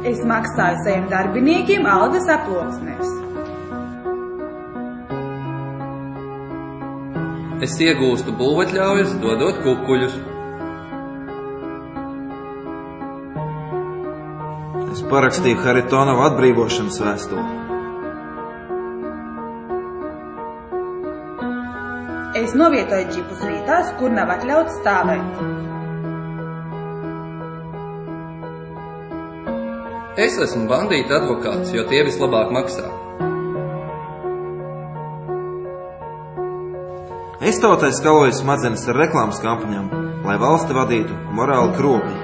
Es maksāju saviem darbiniekiem algas aploksnēs. Es iegūstu būvatļaujas, dodot kukuļus. Es parakstīju Haritonovu atbrīvošanas vēstuli. Es novietoju džipus vietās, kur nav atļauts stāvēt. Es esmu bandīta advokāts, jo tie vislabāk maksā. Es tautai skaloju smadzenes ar reklāmas kampaņām, lai valsti vadītu morāli kropļi.